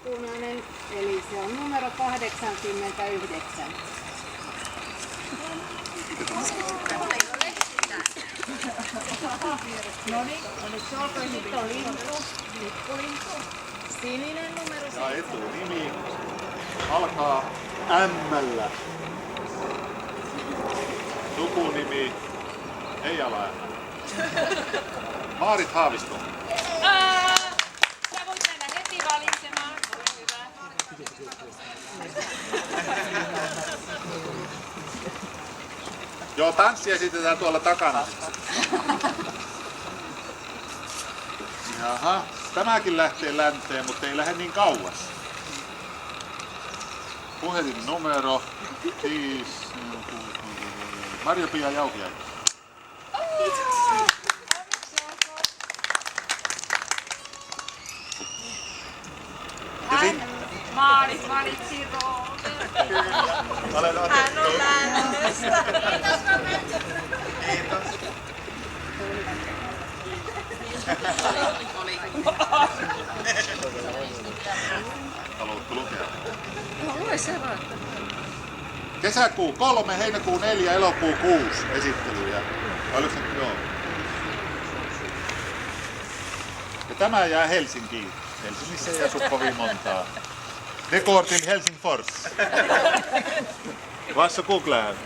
punainen, eli se on numero 89. No niin, se olkoon sitten on lintu, pikkulintu. Sininen numero 7. Ja etunimi alkaa M-llä. Sukunimi ei ala M. Maarit Haavisto. Sä voit mennä heti valitsemaan. Ole hyvä. Joo, tanssi esitetään tuolla takana. Jaha, tämäkin lähtee länteen, mutta ei lähde niin kauas. Puhelinnumero 5. Marja-Pia Jauhiainen. Maarit valitsi Roope. Olen Hän on lännöstä. Kiitos. Haluatko lukea? Lue se vaan. Kesäkuu 3, heinäkuu 4, elokuu 6 esittelyjä. Oliko se? Joo. Ja tämä jää Helsinkiin. Helsingissä ei asu kovin montaa. Det går till Helsingfors. Varsågod.